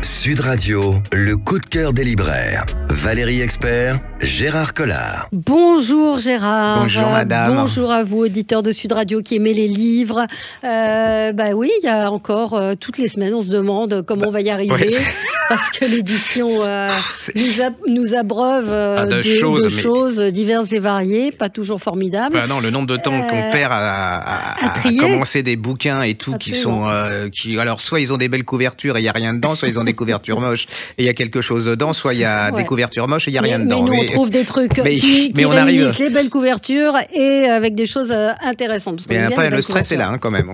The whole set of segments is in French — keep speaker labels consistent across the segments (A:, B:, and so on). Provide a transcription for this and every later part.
A: Sud Radio, le coup de cœur des libraires. Valérie Expert, Gérard Collard.
B: Bonjour Gérard.
C: Bonjour madame.
B: Bonjour à vous, auditeurs de Sud Radio qui aimez les livres. Oui, il y a encore toutes les semaines, on se demande comment on va y arriver. Parce que l'édition nous abreuve de choses diverses et variées, pas toujours formidables.
C: Non, le nombre de temps qu'on perd à commencer des bouquins et tout, alors soit ils ont des belles couvertures et il n'y a rien dedans, soit ils ont des couvertures moches et il y a quelque chose dedans, soit il y a des couvertures moches et il n'y a rien dedans.
B: Mais nous, on trouve des trucs qui réunissent les belles couvertures et avec des choses intéressantes.
C: Mais après, le stress est là quand même.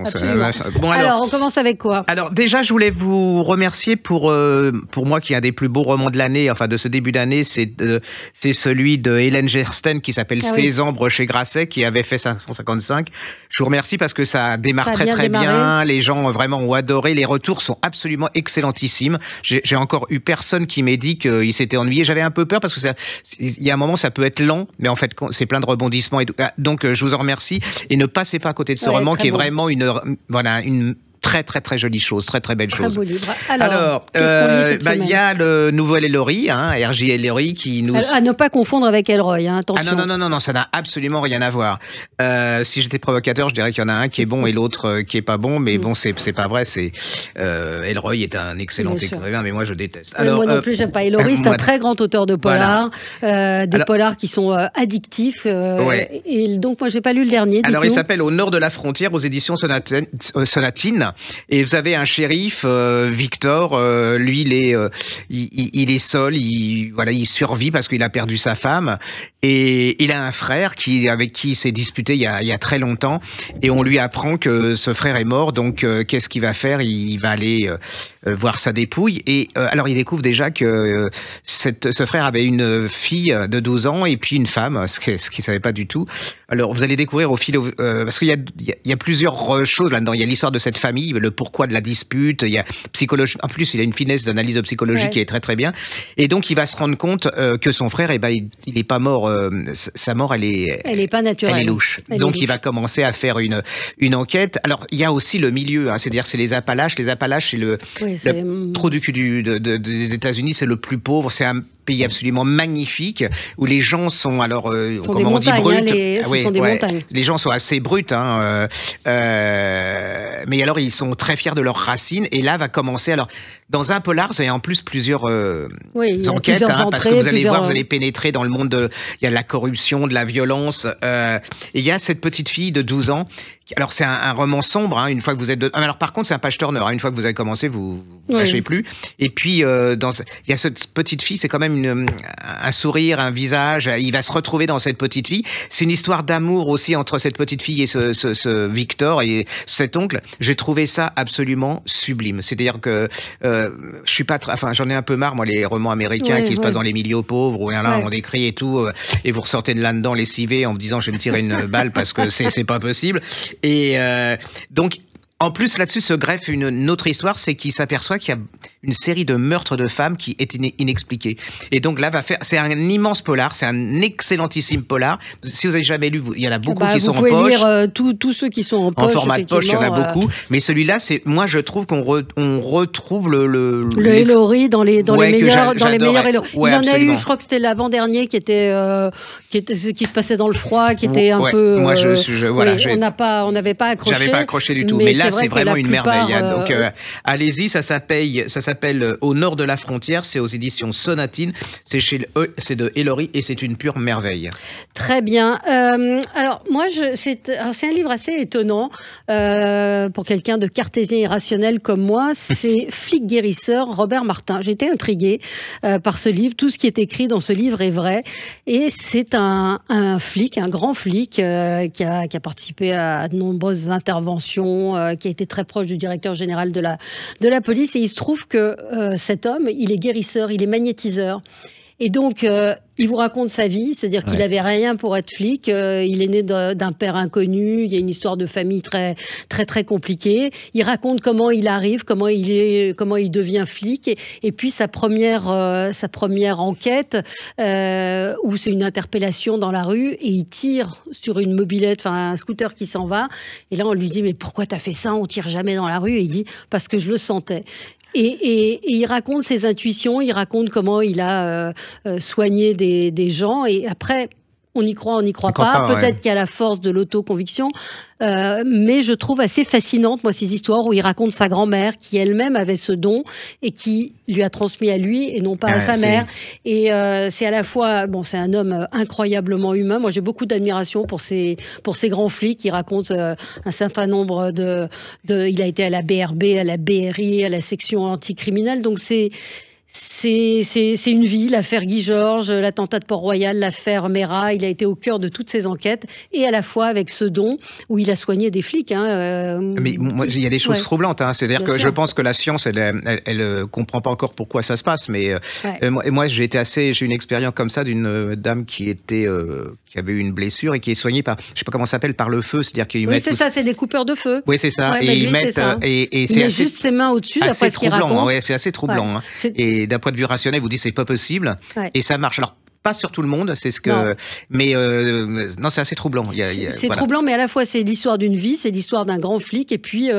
B: Alors, on commence avec quoi?
C: Alors déjà, je voulais vous remercier pour moi qui est un des plus beaux romans de l'année, enfin de ce début d'année, c'est celui de Hélène Gersten qui s'appelle César chez Grasset, qui avait fait 555. Je vous remercie parce que ça démarre très bien. Les gens vraiment ont adoré. Les retours sont absolument excellentissimes. J'ai encore eu personne qui m'ait dit qu'il s'était ennuyé. J'avais un peu peur parce que il y a un moment ça peut être lent, mais en fait c'est plein de rebondissements et tout. Donc je vous en remercie et ne passez pas à côté de ce roman qui est vraiment une très très très jolie chose, très très belle chose.
B: Très beau livre. Alors qu'est-ce qu'on lit cette semaine?
C: Il y a le nouvel Ellory, R.J. Ellory qui nous...
B: À ne pas confondre avec Elroy, attention.
C: Non, ça n'a absolument rien à voir. Si j'étais provocateur, je dirais qu'il y en a un qui est bon et l'autre qui est pas bon, mais bon, c'est pas vrai. Elroy est un excellent écrivain, mais moi je déteste.
B: Alors, moi non plus, j'aime pas. Ellory, c'est un très grand auteur de polars, polars qui sont addictifs. Et donc, moi, j'ai pas lu le dernier.
C: Alors, il s'appelle Au nord de la frontière aux éditions Sonatine. Et vous avez un shérif, Victor, lui il est seul, il survit parce qu'il a perdu sa femme et il a un frère avec qui il s'est disputé il y a très longtemps et on lui apprend que ce frère est mort, donc qu'est-ce qu'il va faire? Il va aller voir sa dépouille et alors il découvre déjà que ce frère avait une fille de 12 ans et puis une femme, ce qu'il savait pas du tout. Alors vous allez découvrir au fil parce qu'il y a plusieurs choses là-dedans. Il y a l'histoire de cette famille, le pourquoi de la dispute, il y a psychologie. En plus, il a une finesse d'analyse de psychologie qui est très très bien. Et donc il va se rendre compte que son frère, il est pas mort. Sa mort, elle est pas naturelle. Elle est louche. Donc il va commencer à faire une enquête. Alors il y a aussi le milieu, c'est-à-dire c'est les Appalaches. Les Appalaches, c'est le trou du cul des États-Unis, c'est le plus pauvre. C'est un pays absolument magnifique où les gens sont comment on dit bruts.
B: Ce sont des montagnes.
C: Les gens sont assez bruts, mais alors ils sont très fiers de leurs racines et là va commencer dans un polar, vous avez en plus plusieurs enquêtes, parce que vous allez voir, vous allez pénétrer dans le monde il y a de la corruption, de la violence, et il y a cette petite fille de 12 ans. Alors c'est un roman sombre, une fois que vous êtes alors par contre c'est un page turner, une fois que vous avez commencé, vous lâchez plus. Et puis il y a cette petite fille, c'est quand même un sourire, un visage, il va se retrouver dans cette petite fille. C'est une histoire d'amour aussi entre cette petite fille et ce Victor et cet oncle. J'ai trouvé ça absolument sublime. C'est-à-dire que je suis pas j'en ai un peu marre moi les romans américains qui se passent dans les milieux pauvres où on décrit et tout et vous ressortez de là-dedans lessivé en me disant je vais me tirer une balle parce que c'est pas possible. Et donc en plus, là-dessus se greffe une autre histoire, c'est qu'il s'aperçoit qu'il y a une série de meurtres de femmes qui est inexpliquée. Et donc là, c'est un immense polar, c'est un excellentissime polar. Si vous avez jamais lu, il y en a beaucoup qui sont en poche. Vous pouvez
B: lire tous ceux qui sont en poche.
C: En format de poche, il y en a beaucoup. Mais celui-là, moi, je trouve qu'on retrouve le
B: Ellory dans les meilleurs Ellory.
C: Ouais,
B: il y en a eu, je crois que c'était l'avant-dernier qui se passait dans le froid, qui était un peu.
C: Moi,
B: on n'avait pas accroché.
C: J'avais pas accroché du tout. Mais là, c'est vraiment une merveille. Donc, allez-y, ça s'appelle Au nord de la frontière. C'est aux éditions Sonatine. C'est de Ellory et c'est une pure merveille.
B: Très bien. Alors, moi, c'est un livre assez étonnant pour quelqu'un de cartésien irrationnel comme moi. C'est Flic guérisseur, Robert Martin. J'ai été intriguée par ce livre. Tout ce qui est écrit dans ce livre est vrai. Et c'est un flic, un grand flic qui a participé à de nombreuses interventions, qui a été très proche du directeur général de la police. Et il se trouve que cet homme, il est guérisseur, il est magnétiseur. Et donc, Il vous raconte sa vie, c'est-à-dire qu'il avait rien pour être flic. Il est né d'un père inconnu. Il y a une histoire de famille très très très compliquée. Il raconte comment il arrive, comment il devient flic, et puis sa première enquête où c'est une interpellation dans la rue et il tire sur une mobilette, enfin un scooter qui s'en va. Et là on lui dit mais pourquoi t'as fait ça? On tire jamais dans la rue. Et il dit parce que je le sentais. Et il raconte ses intuitions, il raconte comment il a soigné des gens. Et après, on y croit, on n'y croit pas. Peut-être qu'il y a la force de l'autoconviction. Mais je trouve assez fascinante, moi, ces histoires où il raconte sa grand-mère qui elle-même avait ce don et qui lui a transmis à lui et non pas à sa mère. Et c'est à la fois, bon, c'est un homme incroyablement humain. Moi, j'ai beaucoup d'admiration pour ces grands flics. Il raconte un certain nombre il a été à la BRB, à la BRI, à la section anticriminelle. Donc c'est une vie, l'affaire Guy Georges, l'attentat de Port-Royal, l'affaire Mera. Il a été au cœur de toutes ces enquêtes et à la fois avec ce don où il a soigné des flics.
C: Mais moi, il y a des choses troublantes. C'est-à-dire que je pense que la science, elle comprend pas encore pourquoi ça se passe. Mais moi, j'ai une expérience comme ça d'une dame qui avait eu une blessure et qui est soignée par, je sais pas comment ça s'appelle, par le feu. C'est-à-dire qu'ils mettent.
B: C'est ça, c'est des coupeurs de feu.
C: Oui, c'est ça. Et ils mettent.
B: Il met juste ses mains au-dessus, d'après ce qu'il raconte.
C: Ouais, c'est assez troublant. Et d'un point de vue rationnel, vous dites c'est pas possible, et ça marche. Alors pas sur tout le monde, c'est ce que, mais non, c'est assez troublant.
B: C'est troublant, mais à la fois c'est l'histoire d'une vie, c'est l'histoire d'un grand flic, et puis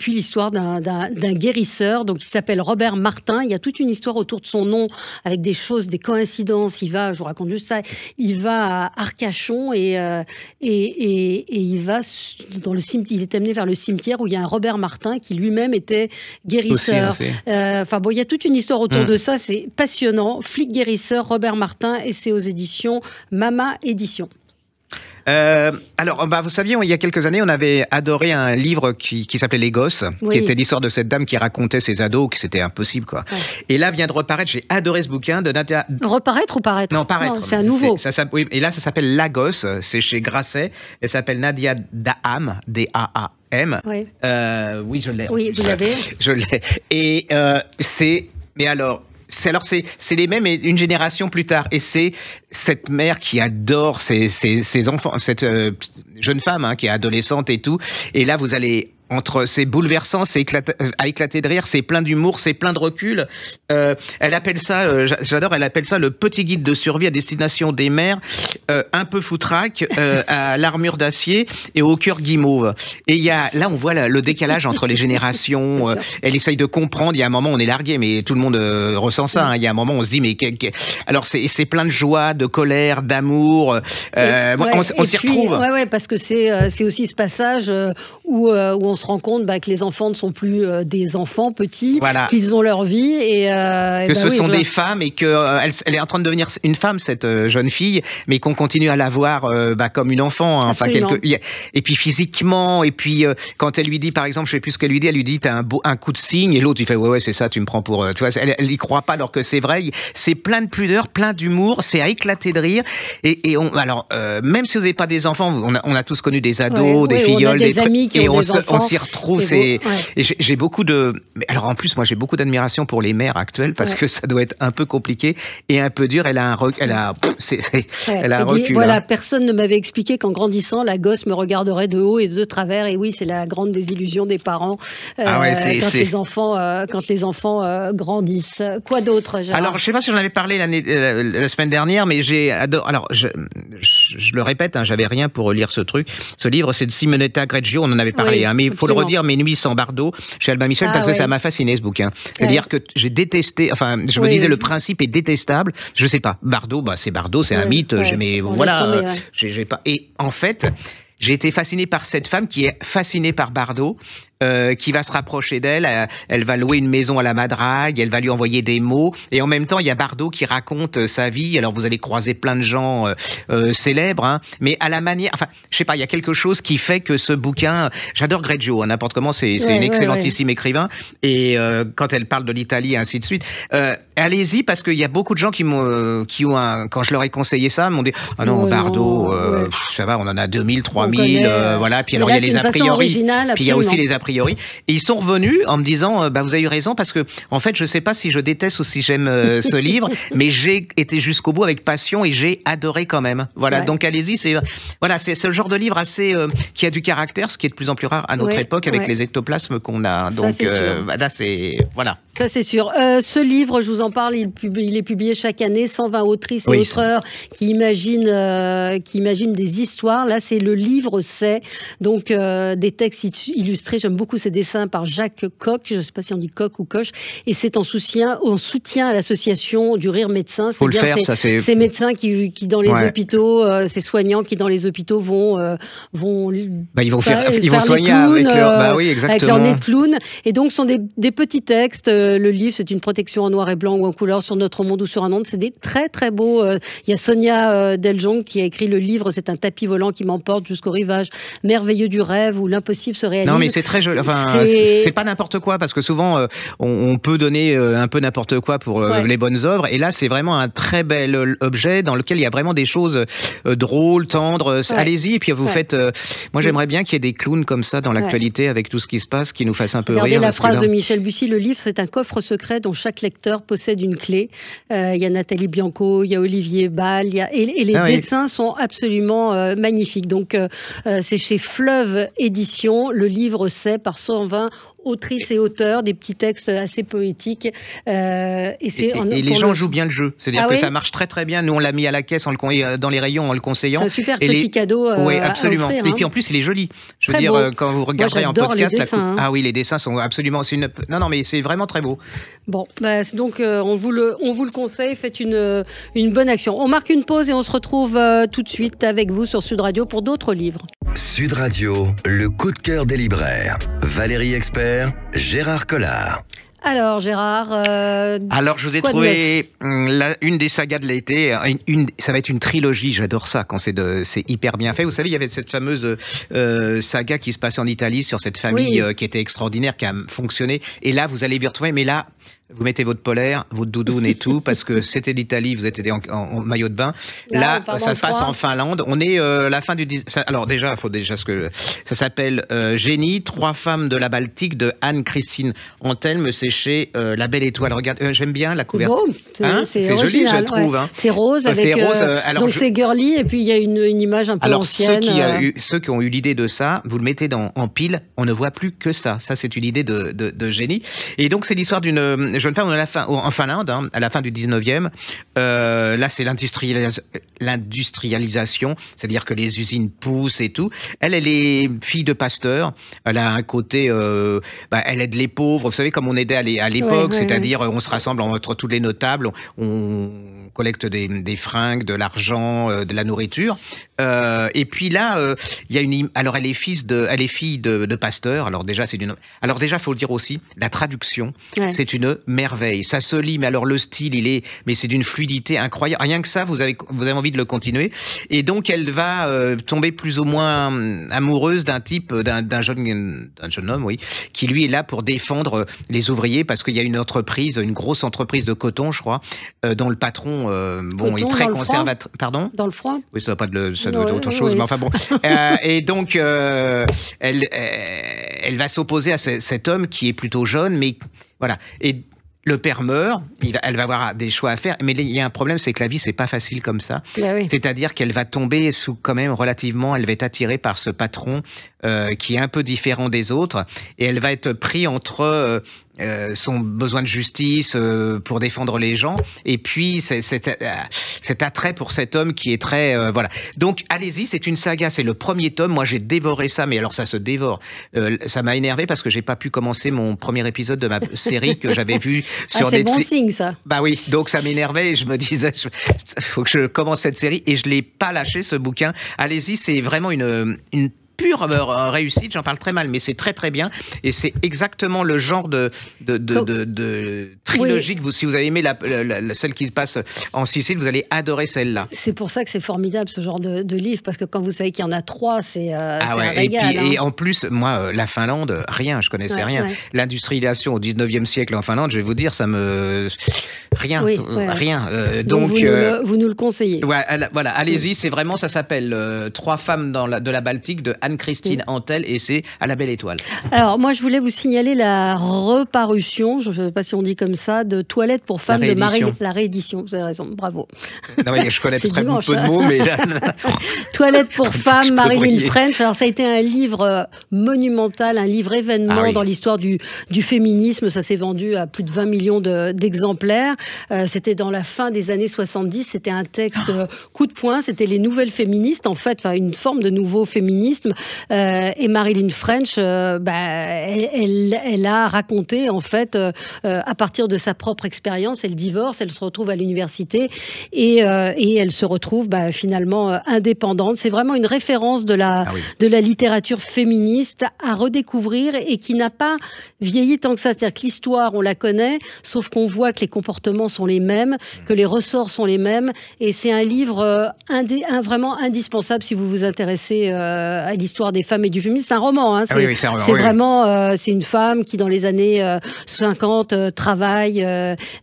B: l'histoire d'un guérisseur. Donc il s'appelle Robert Martin. Il y a toute une histoire autour de son nom avec des choses, des coïncidences. Je vous raconte juste ça. Il va à Arcachon et il va dans le cimetière. Il est amené vers le cimetière où il y a un Robert Martin qui lui-même était guérisseur. Enfin bon, il y a toute une histoire autour de ça. C'est passionnant. Flic guérisseur, Robert Martin. Et c'est aux éditions Mama Éditions.
C: Alors, vous saviez, il y a quelques années, on avait adoré un livre qui s'appelait Les Gosses, qui était l'histoire de cette dame qui racontait ses ados, que c'était impossible, quoi. Ouais. Et là vient de reparaître, j'ai adoré ce bouquin de Nadia.
B: Reparaître ou paraître?
C: Non, paraître.
B: Non, c'est un nouveau.
C: Oui, et là, ça s'appelle La Gosse, c'est chez Grasset. Elle s'appelle Nadia Daham, D-A-A-M. Oui, oui, je l'ai.
B: Oui, vous l'avez.
C: Je l'ai. Et mais alors. C'est les mêmes, mais une génération plus tard. Et c'est cette mère qui adore ses enfants, cette jeune femme qui est adolescente et tout. Et là, vous allez... c'est bouleversant, c'est à éclater de rire, c'est plein d'humour, c'est plein de recul. Elle appelle ça, j'adore, elle appelle ça le petit guide de survie à destination des mères, un peu foutraque, à l'armure d'acier et au cœur guimauve. Et là, on voit le décalage entre les générations. Elle essaye de comprendre. Il y a un moment, on est largué, mais tout le monde ressent ça. Il y a un moment, on se dit, mais alors c'est plein de joie, de colère, d'amour. On s'y retrouve.
B: Ouais, parce que c'est aussi ce passage où on se rend compte que les enfants ne sont plus des enfants petits, qu'ils ont leur vie et
C: que ce sont des femmes et que elle est en train de devenir une femme, cette jeune fille, mais qu'on continue à la voir comme une enfant. Et puis physiquement, et puis quand elle lui dit, par exemple, je sais plus ce qu'elle lui dit, elle lui dit t'as un coup de cygne, et l'autre il fait ouais c'est ça, tu me prends pour, tu vois, elle y croit pas alors que c'est vrai. C'est plein de pudeur, plein d'humour, c'est à éclater de rire. Et même si vous n'avez pas des enfants, on a tous connu des ados, des filleuls,
B: des amis qui ont des enfants.
C: S'y retrouve, et j'ai beaucoup de. Alors en plus, moi j'ai beaucoup d'admiration pour les mères actuelles parce que ça doit être un peu compliqué et un peu dur. Elle a un recul.
B: Voilà, personne ne m'avait expliqué qu'en grandissant, la gosse me regarderait de haut et de travers. Et oui, c'est la grande désillusion des parents quand les enfants grandissent. Quoi d'autre, Gérard?
C: Alors je sais pas si j'en avais parlé la semaine dernière, mais alors je le répète, j'avais rien pour lire ce livre. C'est de Simonetta Greggio. On en avait parlé, mais il faut le redire, Mes nuits sans Bardot, chez Albin Michel, parce que ça m'a fasciné, ce bouquin. C'est-à-dire que j'ai détesté, je me disais, le principe est détestable. Je sais pas, Bardot, c'est Bardot, c'est un mythe, j'ai pas. Et en fait, j'ai été fasciné par cette femme qui est fascinée par Bardot, qui va se rapprocher d'elle, elle va louer une maison à la Madrague, elle va lui envoyer des mots, et en même temps il y a Bardot qui raconte sa vie. Alors vous allez croiser plein de gens célèbres, mais à la manière, je sais pas, il y a quelque chose qui fait que ce bouquin, j'adore Greggio, n'importe comment, c'est une excellentissime écrivain, et quand elle parle de l'Italie et ainsi de suite, allez-y, parce qu'il y a beaucoup de gens qui ont quand je leur ai conseillé ça, m'ont dit ah non, Bardot, ça va, on en a 2000, 3000, voilà, puis alors il y a les a priori, puis il y a aussi les a priori. priori. Et ils sont revenus en me disant, vous avez eu raison, parce que en fait, je sais pas si je déteste ou si j'aime ce livre, mais j'ai été jusqu'au bout avec passion et j'ai adoré quand même. Voilà, donc allez-y, c'est ce genre de livre assez qui a du caractère, ce qui est de plus en plus rare à notre époque avec les ectoplasmes qu'on a.
B: Ça,
C: donc là, c'est voilà.
B: Ça, c'est sûr. Ce livre, je vous en parle, il est publié chaque année. 120 autrices et auteurs qui imaginent des histoires. Là, c'est le livre C'est. Donc, des textes illustrés. J'aime beaucoup ces dessins par Jacques Coq. Je ne sais pas si on dit Coq ou Coche. Et c'est en soutien à l'association du Rire Médecin.
C: Faut le faire, ça c'est...
B: Ces médecins qui dans les hôpitaux, ces soignants qui dans les hôpitaux vont
C: ils vont soigner
B: clowns,
C: avec
B: leur nez de clown. Et donc, ce sont des petits textes. Le livre, c'est une protection en noir et blanc ou en couleur sur notre monde ou sur un onde. C'est des très, très beaux. Il y a Sonia Deljong qui a écrit le livre. C'est un tapis volant qui m'emporte jusqu'au rivage merveilleux du rêve où l'impossible se réalise.
C: Non, mais c'est très joli. Enfin, c'est pas n'importe quoi parce que souvent, on peut donner un peu n'importe quoi pour les bonnes œuvres. Et là, c'est vraiment un très bel objet dans lequel il y a vraiment des choses drôles, tendres. Allez-y. Et puis, vous faites. Moi, j'aimerais bien qu'il y ait des clowns comme ça dans l'actualité avec tout ce qui se passe, qui nous fassent un peu rire.
B: Regardez la phrase de Michel Bussy. Le livre, c'est un coffre secret dont chaque lecteur possède une clé. Il y a Nathalie Bianco, il y a Olivier Ball, et les dessins sont absolument magnifiques. Donc, c'est chez Fleuve Édition. Le livre C'est par 120 autrices et auteurs, des petits textes assez poétiques. Et
C: les gens jouent bien le jeu. C'est-à-dire que ça marche très très bien. Nous, on l'a mis à la caisse dans les rayons en le conseillant.
B: C'est un super petit cadeau
C: absolument.
B: à offrir.
C: Et puis en plus, il est joli. Je veux
B: très
C: dire,
B: beau.
C: Quand vous regarderez en podcast...
B: Les dessins,
C: Ah oui, les dessins sont absolument... Non, mais c'est vraiment très beau.
B: Bon, donc on vous le conseille. Faites une bonne action. On marque une pause et on se retrouve tout de suite avec vous sur Sud Radio pour d'autres livres.
A: Sud Radio, le coup de cœur des libraires. Valérie Expert, Gérard Collard.
B: Alors Gérard,
C: alors je vous ai trouvé une des sagas de l'été. Ça va être une trilogie. J'adore ça quand c'est hyper bien fait. Vous savez, il y avait cette fameuse saga qui se passait en Italie sur cette famille qui était extraordinaire, qui a fonctionné. Et là, vous allez y retrouver. Mais là, vous mettez votre polaire, votre doudoune et tout, parce que c'était l'Italie, vous étiez en maillot de bain. Là ça se passe en Finlande. On est la fin du... Alors déjà, il faut déjà ça s'appelle Génie, 3 femmes de la Baltique de Anne-Christine Antelme, c'est chez La Belle Étoile. Regarde, j'aime bien la couverture.
B: C'est
C: joli, je trouve. Hein.
B: C'est rose, avec, donc c'est girly, et puis il y a une image un peu ancienne.
C: Ceux qui ont eu l'idée de ça, vous le mettez en pile, on ne voit plus que ça. Ça, c'est une idée de génie. Et donc, c'est l'histoire d'une jeune femme en Finlande, à la fin du 19e. Là, c'est l'industrialisation, c'est-à-dire que les usines poussent et tout. Elle est fille de pasteur. Elle a un côté... elle aide les pauvres. Vous savez, comme on aidait à l'époque, c'est-à-dire on se rassemble entre tous les notables, on collecte des fringues, de l'argent, de la nourriture. Et puis là, il y a alors elle est fille de pasteur. Alors déjà, faut le dire aussi, la traduction, c'est une merveille. Ça se lit, mais alors le style, mais c'est d'une fluidité incroyable. Rien que ça, vous avez envie de le continuer. Et donc, elle va tomber plus ou moins amoureuse d'un jeune homme, qui lui est là pour défendre les ouvriers parce qu'il y a une grosse entreprise de coton, je crois, dont le patron, est très conservateur. Pardon ?
B: Dans le froid ?
C: Oui, ça doit être autre chose, mais enfin bon. Et donc, elle va s'opposer à cet homme qui est plutôt jeune, mais voilà. Et le père meurt, elle va avoir des choix à faire, mais il y a un problème, c'est que la vie, c'est pas facile comme ça. C'est-à-dire qu'elle va tomber elle va être attirée par ce patron qui est un peu différent des autres, et elle va être prise entre son besoin de justice pour défendre les gens, et puis cet attrait pour cet homme qui est très... voilà. Donc, allez-y, c'est une saga, c'est le premier tome. Moi, j'ai dévoré ça, mais alors ça se dévore. Ça m'a énervé parce que j'ai pas pu commencer mon premier épisode de ma série que j'avais vu sur Netflix.
B: C'est bon signe, ça.
C: Bah oui, donc ça m'énervait et je me disais, faut que je commence cette série, et je l'ai pas lâché, ce bouquin. Allez-y, c'est vraiment une pure réussite, j'en parle très mal, mais c'est très très bien, et c'est exactement le genre de trilogie que si vous avez aimé celle qui se passe en Sicile, vous allez adorer celle-là.
B: C'est pour ça que c'est formidable ce genre de livre, parce que quand vous savez qu'il y en a 3, c'est un régal.
C: Et en plus, moi, la Finlande, je connaissais rien. L'industrialisation au 19e siècle en Finlande, je vais vous dire, ça me... Rien. Donc
B: vous nous le conseillez.
C: Voilà, allez-y, c'est vraiment, ça s'appelle 3 femmes de la Baltique de Anne-Christine Antel, et c'est À la belle étoile.
B: Alors, moi, je voulais vous signaler la reparution, je ne sais pas si on dit comme ça, de Toilette pour femmes de Marie. La réédition, vous avez raison, bravo.
C: Non, mais je connais très peu de mots, mais...
B: Toilette pour femmes, Marilyn French. Alors, ça a été un livre monumental, un livre événement dans l'histoire du féminisme. Ça s'est vendu à plus de 20 millions d'exemplaires. C'était dans la fin des années 70. C'était un texte coup de poing. C'était les nouvelles féministes, en fait, enfin, une forme de nouveau féminisme. Et Marilyn French, elle a raconté, en fait, à partir de sa propre expérience, elle divorce, elle se retrouve à l'université et elle se retrouve finalement indépendante. C'est vraiment une référence de la littérature féministe à redécouvrir et qui n'a pas vieilli tant que ça. C'est-à-dire que l'histoire, on la connaît, sauf qu'on voit que les comportements sont les mêmes, que les ressorts sont les mêmes. Et c'est un livre vraiment indispensable si vous vous intéressez à l'histoire des femmes et du féminisme. C'est un roman. Hein. C'est vraiment c'est une femme qui, dans les années 50, travaille.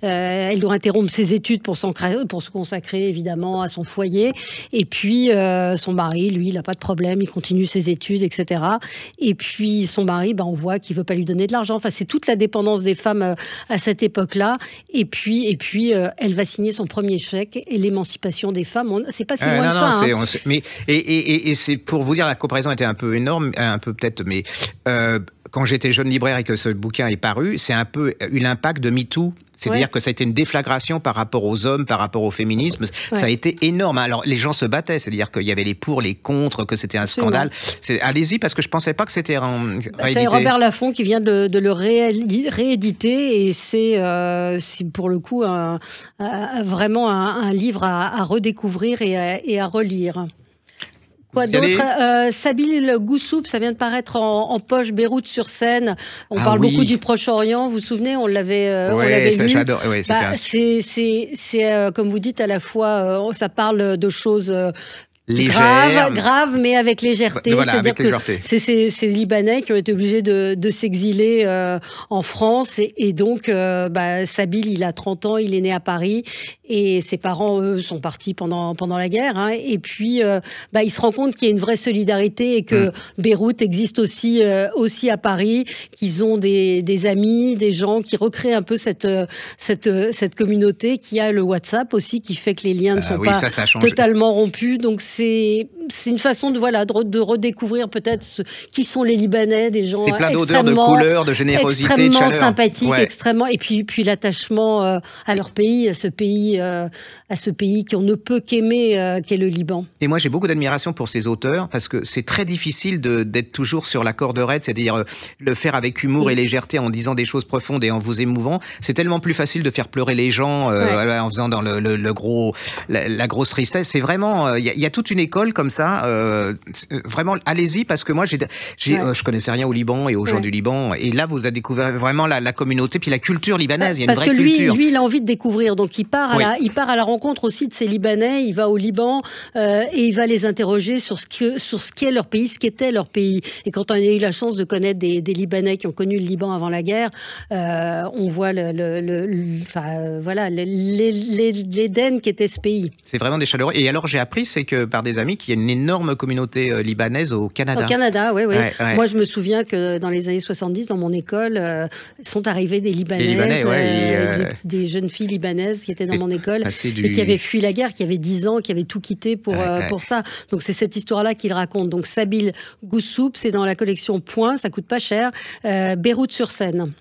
B: Elle doit interrompre ses études pour se consacrer, évidemment, à son foyer. Et puis, son mari, lui, il n'a pas de problème. Il continue ses études, etc. Et puis, son mari, on voit qu'il ne veut pas lui donner de l'argent. Enfin, c'est toute la dépendance des femmes à cette époque-là. Et puis, elle va signer son premier chèque et l'émancipation des femmes. C'est pas si loin de ça.
C: Mais c'est pour vous dire, la comparaison était un peu énorme, un peu peut-être, mais quand j'étais jeune libraire et que ce bouquin est paru, c'est un peu eu l'impact de MeToo. C'est-à-dire que ça a été une déflagration par rapport aux hommes, par rapport au féminisme. Ça a été énorme. Alors, les gens se battaient. C'est-à-dire qu'il y avait les pour, les contre, que c'était un scandale. Allez-y, parce que je pensais pas que c'était réédité.
B: C'est Robert Laffont qui vient de le rééditer. Et c'est pour le coup vraiment un livre à redécouvrir et à relire. Quoi d'autre? Sabil Goussoub, ça vient de paraître en poche, Beyrouth sur Seine. On parle beaucoup du Proche-Orient. Vous vous souvenez, on l'avait lu.
C: J'adore. Ouais,
B: c'est comme vous dites, à la fois, ça parle de choses grave, mais avec légèreté.
C: Voilà,
B: c'est-à-dire
C: avec légèreté.
B: Que c'est ces Libanais qui ont été obligés de s'exiler en France. Et donc, Sabil, il a 30 ans, il est né à Paris. Et ses parents, eux, sont partis pendant la guerre. Hein. Et puis, il se rend compte qu'il y a une vraie solidarité et que Beyrouth existe aussi à Paris, qu'ils ont des amis, des gens qui recréent un peu cette communauté, qui a le WhatsApp aussi, qui fait que les liens ne sont pas totalement rompus. Donc, c'est une façon de redécouvrir peut-être qui sont les Libanais, des gens
C: plein d'odeurs, de couleurs, de générosité, de chaleur.
B: Extrêmement sympathiques, extrêmement. Et puis l'attachement à leur pays, à ce pays qu'on ne peut qu'aimer, qu'est le Liban.
C: Et moi, j'ai beaucoup d'admiration pour ces auteurs parce que c'est très difficile d'être toujours sur la corde raide, c'est-à-dire le faire avec humour et légèreté en disant des choses profondes et en vous émouvant. C'est tellement plus facile de faire pleurer les gens en faisant dans la grosse tristesse. C'est vraiment, il y a toute une école comme ça. Vraiment, allez-y parce que moi, je connaissais rien au Liban et aux gens du Liban. Et là, vous avez découvert vraiment la communauté puis la culture libanaise. Il y a une vraie culture.
B: Lui, il a envie de découvrir. Donc, il part à la rencontre aussi de ces Libanais. Il va au Liban et il va les interroger sur ce qu'est leur pays, ce qu'était leur pays. Et quand on a eu la chance de connaître des Libanais qui ont connu le Liban avant la guerre, on voit l'Éden qu'était ce pays.
C: C'est vraiment des chaleureux. Et alors, j'ai appris, c'est que par des amis, qu'il y a une énorme communauté libanaise au Canada.
B: Au Canada, oui. Ouais. Moi, je me souviens que dans les années 70, dans mon école, sont arrivées des Libanaises, des jeunes filles libanaises qui étaient dans mon école et qui avaient fui la guerre, qui avaient 10 ans, qui avaient tout quitté pour ça. Donc, c'est cette histoire-là qu'il raconte. Donc, Sabil Goussoub, c'est dans la collection Point, ça coûte pas cher, Beyrouth sur Seine.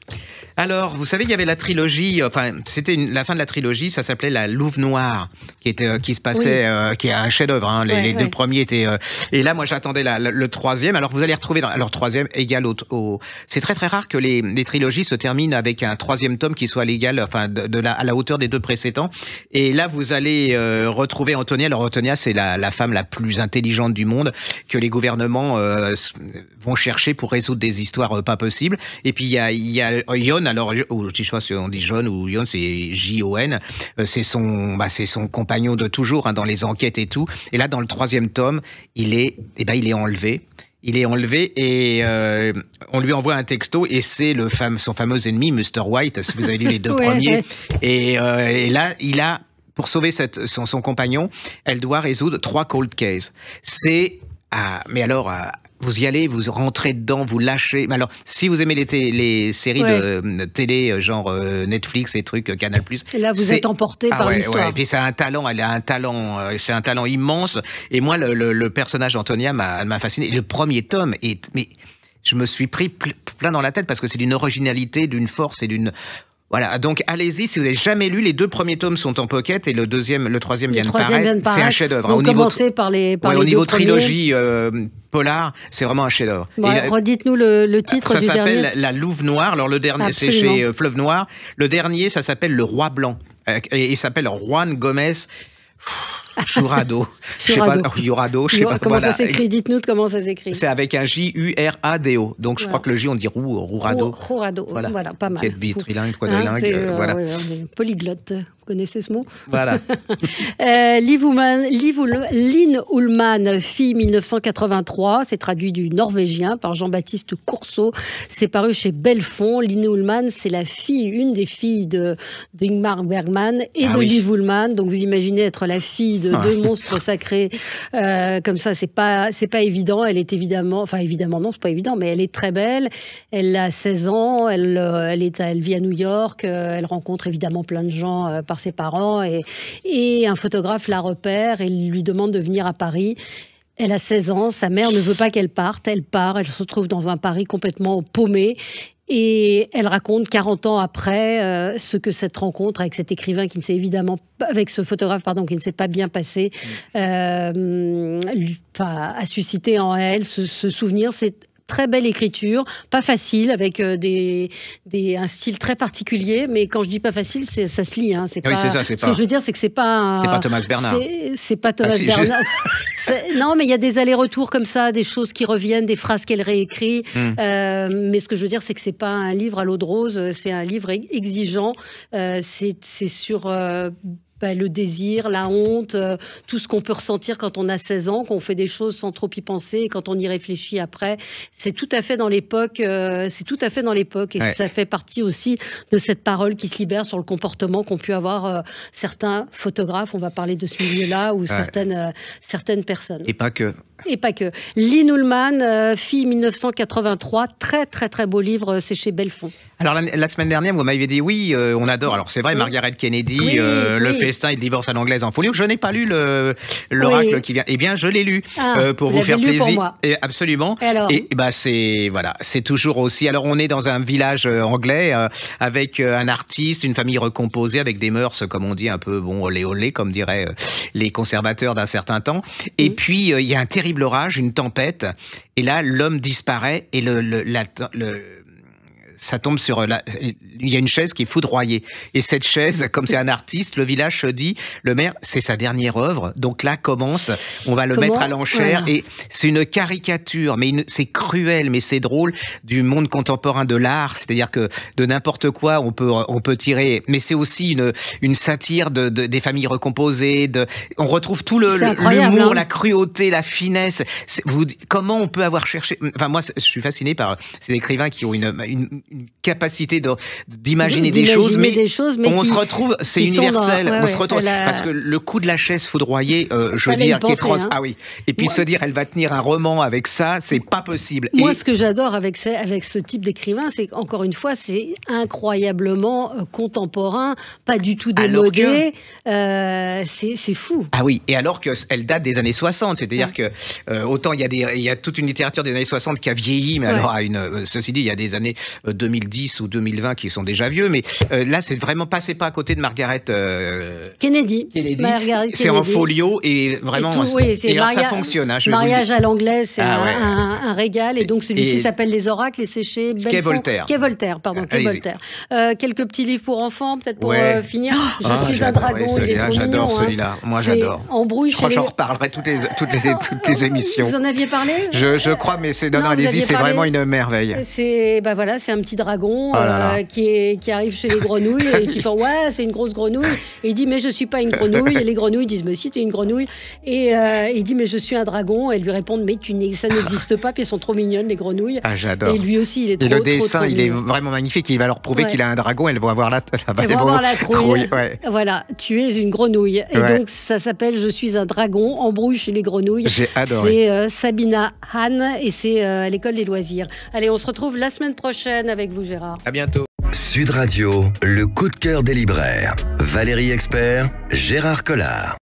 C: Alors, vous savez, il y avait la trilogie, c'était la fin de la trilogie, ça s'appelait La Louve Noire, qui se passait, qui est un chef-d'œuvre. Hein, les deux premiers étaient. Et là, moi, j'attendais le troisième. Alors, vous allez retrouver troisième égal au. C'est très très rare que les trilogies se terminent avec un troisième tome qui soit l'égal, à la hauteur des deux précédents. Et là, vous allez retrouver Antonia. Alors, Antonia, c'est la femme la plus intelligente du monde que les gouvernements vont chercher pour résoudre des histoires pas possibles. Et puis il y a Yon. Alors, je sais pas si on dit John ou Yon, c'est J-O-N. C'est son compagnon de toujours dans les enquêtes et tout. Et là, dans le troisième tome, il est enlevé. Il est enlevé et on lui envoie un texto et c'est son fameux ennemi, Mr. White, si vous avez lu les deux premiers. Et là, il a, pour sauver son compagnon, elle doit résoudre 3 cold cases. Mais alors, vous y allez, vous rentrez dedans, vous lâchez. Mais alors, si vous aimez les séries de télé, genre Netflix et trucs, Canal+.
B: Et là, vous êtes emporté par l'histoire.
C: Ouais. Et puis c'est un talent, c'est un talent immense. Et moi, le personnage d'Antonia m'a fasciné. Et le premier tome mais je me suis pris plein dans la tête parce que c'est d'une originalité, d'une force et d'une... Voilà, donc allez-y, si vous n'avez jamais lu, les 2 premiers tomes sont en pocket et le troisième vient de paraître. C'est un chef-d'œuvre.
B: Donc commencez par les
C: au niveau
B: premiers.
C: Trilogie polar, c'est vraiment un chef-d'œuvre.
B: Bon, redites-nous le titre du dernier.
C: Ça s'appelle La Louve Noire. Alors le dernier, c'est chez Fleuve Noir. Le dernier, ça s'appelle Le Roi Blanc. Et il s'appelle Juan Gomez Jurado. Je sais pas, Jurado, je sais pas
B: comment ça s'écrit. Dites-nous comment ça s'écrit.
C: C'est avec un J-U-R-A-D-O. Donc je crois que le J, on dit Rourado.
B: Rourado, voilà, pas mal.
C: Trilingue, quadrilingue, voilà.
B: Polyglotte. Vous connaissez ce mot?
C: Voilà.
B: Linn Ullmann, fille 1983, c'est traduit du norvégien par Jean-Baptiste Courceau. C'est paru chez Belfond. Linn Ullmann, c'est une des filles d'Ingmar Bergman et de Liv Ullmann. Donc vous imaginez être la fille de 2 monstres sacrés comme ça, c'est pas évident. Elle est évidemment non, c'est pas évident, mais elle est très belle. Elle a 16 ans, elle vit à New York, elle rencontre évidemment plein de gens par ses parents et un photographe la repère et lui demande de venir à Paris. Elle a 16 ans, sa mère ne veut pas qu'elle parte, elle part, elle se retrouve dans un Paris complètement paumé. Et elle raconte 40 ans après ce que cette rencontre avec cet écrivain avec ce photographe qui ne s'est pas bien passé, a suscité en elle ce souvenir. C'est très belle écriture, pas facile, avec un style très particulier, mais quand je dis pas facile, ça se lit. Hein,
C: c'est ça.
B: Ce que je veux dire, c'est que c'est pas...
C: C'est pas Thomas Bernard.
B: C'est pas Thomas Bernard. Non, mais il y a des allers-retours comme ça, des choses qui reviennent, des phrases qu'elle réécrit. Mais ce que je veux dire, c'est que c'est pas un livre à l'eau de rose, c'est un livre exigeant. C'est sur... le désir, la honte, tout ce qu'on peut ressentir quand on a 16 ans, qu'on fait des choses sans trop y penser, et quand on y réfléchit après, c'est tout à fait dans l'époque, et ça fait partie aussi de cette parole qui se libère sur le comportement qu'ont pu avoir certains photographes, on va parler de ce milieu-là, ou certaines personnes.
C: Et pas que.
B: Linn Ullmann, fille 1983, très très très beau livre, c'est chez Belfond.
C: Alors la semaine dernière, vous m'avez dit on adore. Alors c'est vrai, Margaret Kennedy, le festin et le divorce à l'anglaise en folio. Je n'ai pas lu l'oracle qui vient. Eh bien, je l'ai lu pour vous faire plaisir. Pour moi. Et absolument. Et c'est toujours aussi. Alors on est dans un village anglais avec un artiste, une famille recomposée avec des mœurs, comme on dit, un peu olé olé, comme diraient les conservateurs d'un certain temps. Et puis il y a un terrible orage, une tempête, et là l'homme disparaît et ça tombe il y a une chaise qui est foudroyée. Et cette chaise, comme c'est un artiste, le village se dit, le maire, c'est sa dernière œuvre. Donc là on va le mettre à l'enchère. Voilà. Et c'est une caricature, mais c'est cruel, mais c'est drôle, du monde contemporain de l'art. C'est-à-dire que de n'importe quoi, on peut tirer. Mais c'est aussi une satire des familles recomposées. On retrouve tout l'humour, la cruauté, la finesse. Comment on peut avoir cherché... Enfin, moi, je suis fasciné par ces écrivains qui ont une capacité d'imaginer des choses, mais on se retrouve, c'est universel. On se retrouve parce que le coup de la chaise foudroyée, je veux dire, qui est trop... Ah oui. Et puis se dire, elle va tenir un roman avec ça, c'est pas possible.
B: Moi, ce que j'adore avec ce type d'écrivain, c'est qu'encore une fois, c'est incroyablement contemporain, pas du tout démodé. C'est fou.
C: Ah oui. Et alors qu'elle date des années 60, c'est-à-dire que autant il y a toute une littérature des années 60 qui a vieilli, mais alors ceci dit, il y a des années 2010 ou 2020 qui sont déjà vieux, mais là c'est vraiment passé pas à côté de Margaret
B: Kennedy.
C: C'est en folio et vraiment ça fonctionne. Hein,
B: mariage à l'anglaise, c'est un régal, et donc celui-ci s'appelle Les Oracles et c'est chez Belfond. Quai Voltaire. Quelques petits livres pour enfants, peut-être pour finir. Je suis un dragon.
C: J'adore celui-là. Moi j'adore.
B: Je crois
C: que j'en reparlerai toutes les émissions.
B: Vous en aviez parlé?
C: Je crois, mais allez-y, c'est vraiment une merveille.
B: C'est un petit dragon
C: Oh
B: qui arrive chez les grenouilles et qui fait ouais, c'est une grosse grenouille. Et il dit mais je suis pas une grenouille. Et les grenouilles disent mais si, t'es une grenouille. Et il dit mais je suis un dragon. Et elles lui répondent mais ça n'existe pas. Puis elles sont trop mignonnes les grenouilles.
C: Ah, j'adore.
B: Et lui aussi il est trop.
C: Et le dessin,
B: trop
C: il est
B: mignon.
C: vraiment magnifique. Il va leur prouver qu'il a un dragon. Elles vont avoir la
B: trouille.
C: Ouais.
B: Voilà, tu es une grenouille. Et donc ça s'appelle Je suis un dragon, embrouille chez les grenouilles.
C: J'ai adoré.
B: C'est Sabina Hahn et c'est à l'école des loisirs. Allez, on se retrouve la semaine prochaine avec vous, Gérard.
C: À bientôt.
A: Sud Radio, le coup de cœur des libraires. Valérie Expert, Gérard Collard.